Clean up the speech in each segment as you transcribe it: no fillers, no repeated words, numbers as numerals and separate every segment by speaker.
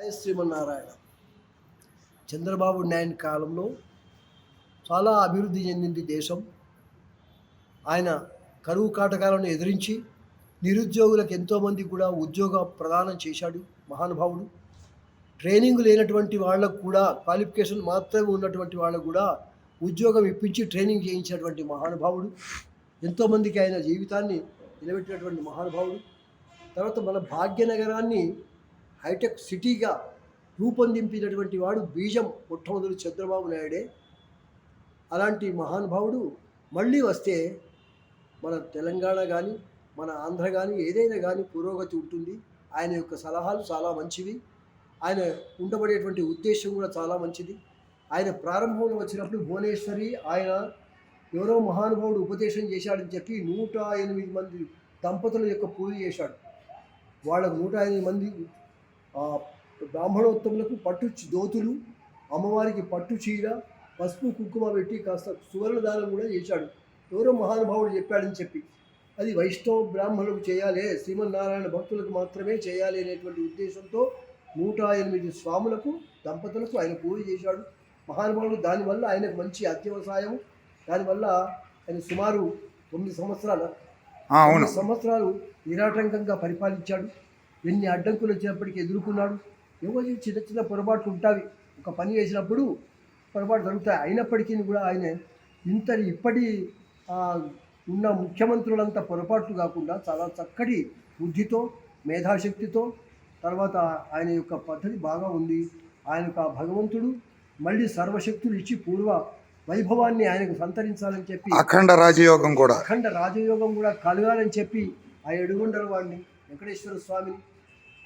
Speaker 1: జయ శ్రీమన్నారాయణ. చంద్రబాబు నాయుడు కాలంలో చాలా అభివృద్ధి చెందింది దేశం. ఆయన కరువు కాటకాలను ఎదిరించి నిరుద్యోగులకు ఎంతోమంది కూడా ఉద్యోగ ప్రదానం చేశాడు మహానుభావుడు. ట్రైనింగ్ లేనటువంటి వాళ్ళకు కూడా, క్వాలిఫికేషన్ మాత్రమే ఉన్నటువంటి వాళ్ళకు కూడా ఉద్యోగం ఇప్పించి ట్రైనింగ్ చేయించినటువంటి మహానుభావుడు. ఎంతోమందికి ఆయన జీవితాన్ని నిలబెట్టినటువంటి మహానుభావుడు. తర్వాత మన భాగ్యనగరాన్ని హైటెక్ సిటీగా రూపొందింపినటువంటి వాడు బీజం మొట్టమొదటి చంద్రబాబు నాయుడే. అలాంటి మహానుభావుడు మళ్ళీ వస్తే మన తెలంగాణ కానీ మన ఆంధ్ర కానీ ఏదైనా కానీ పురోగతి ఉంటుంది. ఆయన యొక్క సలహాలు చాలా మంచివి. ఆయన ఉండబడేటువంటి ఉద్దేశం కూడా చాలా మంచిది. ఆయన ప్రారంభంలో వచ్చినప్పుడు భువనేశ్వరి ఆయన ఎవరో మహానుభావుడు ఉపదేశం చేశాడని చెప్పి 108 మంది దంపతుల యొక్క పూజ చేశాడు. వాళ్ళకు 108 మంది బ్రాహ్మణోత్తములకు పట్టు దోతులు, అమ్మవారికి పట్టు చీర, పసుపు కుంకుమ పెట్టి కాస్త సువర్ణదానం కూడా చేశాడు. ఎవరో మహానుభావుడు చెప్పాడని చెప్పి అది వైష్ణవ బ్రాహ్మణులకు చేయాలి, శ్రీమన్నారాయణ భక్తులకు మాత్రమే చేయాలి అనేటువంటి ఉద్దేశంతో 108 స్వాములకు దంపతులకు ఆయన పూజ చేశాడు మహానుభావుడు. దానివల్ల ఆయనకు మంచి అత్యవసాయం. దానివల్ల ఆయన సుమారు 9 సంవత్సరాలు నిరాటంకంగా పరిపాలించాడు. ఎన్ని అడ్డంకులు వచ్చినప్పటికీ ఎదుర్కొన్నాడు. ఏవో చిన్న చిన్న పొరపాట్లు ఉంటాయి, ఒక పని చేసినప్పుడు పొరపాటు జరుగుతాయి. అయినప్పటికీ కూడా ఆయన ఇప్పటి ఉన్న ముఖ్యమంత్రులంతా పొరపాట్లు కాకుండా చాలా చక్కటి బుద్ధితో, మేధాశక్తితో, తర్వాత ఆయన యొక్క పద్ధతి బాగా ఉంది. ఆయనకు ఆ భగవంతుడు మళ్ళీ సర్వశక్తులు ఇచ్చి పూర్వ వైభవాన్ని ఆయనకు సంతరించాలని చెప్పి అఖండ రాజయోగం కూడా కలగాలని చెప్పి ఆ ఎడుగుండల వాడిని వెంకటేశ్వర స్వామిని,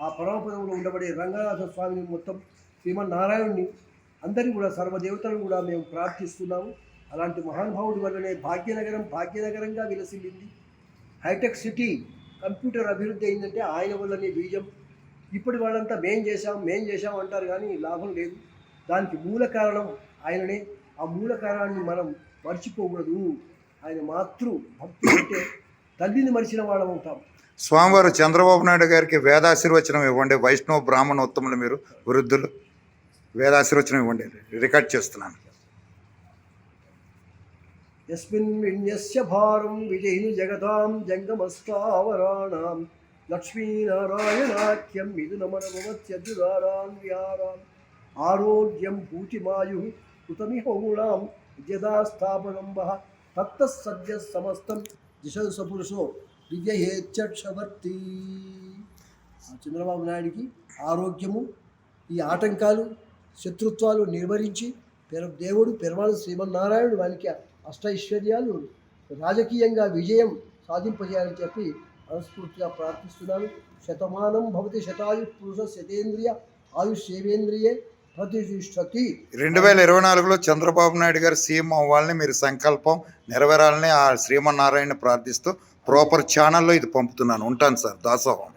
Speaker 1: ఆ పరమపదంలో ఉండబడే రంగనాథ స్వామిని, మొత్తం శ్రీమన్నారాయణుని అందరినీ కూడా సర్వదేవతలను కూడా మేము ప్రార్థిస్తున్నాము. అలాంటి మహానుభావుడి వల్లనే భాగ్యనగరంగా విలసిల్లింది. హైటెక్ సిటీ కంప్యూటర్ అభివృద్ధి అయిందంటే ఆయన వల్లనే బీజం. ఇప్పటి వాళ్ళంతా మేం చేశాం అంటారు కానీ లాభం లేదు. దానికి మూల కారణం ఆయననే. ఆ మూల కారణాన్ని మనం మర్చిపోకూడదు. ఆయన భక్తి అంటే తల్లిని మరిచిన వాళ్ళం ఉంటాం.
Speaker 2: స్వామివారు చంద్రబాబు నాయుడు గారికి వేదాశీర్వచనం ఇవ్వండి. వైష్ణవ బ్రాహ్మణ ఉత్తములు మీరు వృద్ధులు, వేదాశీర్వచనం ఇవ్వండి. రికార్డ్ చేస్తున్నాను.
Speaker 1: యస్మిన్ విన్యస్య భారం విజయిని జగతాం జంగమస్థావరాణాం లక్ష్మీనారాయణాఖ్యం మిథునమనమత్యద్యుదారాన్ విహారాన్ ఆరోగ్యం భూతిమాయు కృతమిహోగుణాం యదాస్థాపనంబ తత్తస్సద్య సమస్తం దిశసు సపురుషో విజయేచ్చవర్తి. చంద్రబాబు నాయుడికి ఆరోగ్యము, ఈ ఆటంకాలు, శత్రుత్వాలు నిర్వహించి దేవుడు పెరమాళ శ్రీమన్నారాయణుడు వానికి అష్టైశ్వర్యాలు, రాజకీయంగా విజయం సాధింపజేయాలని చెప్పి మనస్ఫూర్తిగా ప్రార్థిస్తున్నాను. శతమానం భవతి శతాయు పురుష శతేంద్రియ ఆయుష్యేంద్రియే ప్రతిష్టతి.
Speaker 2: 2024లో చంద్రబాబు నాయుడు గారు సీఎం అవ్వాలని మీరు సంకల్పం నెరవేరాలని ఆ శ్రీమన్నారాయణ ప్రార్థిస్తూ ప్రాపర్ ఛానల్లో ఇది పంపుతున్నాను. ఉంటాను సార్. దాసోహం.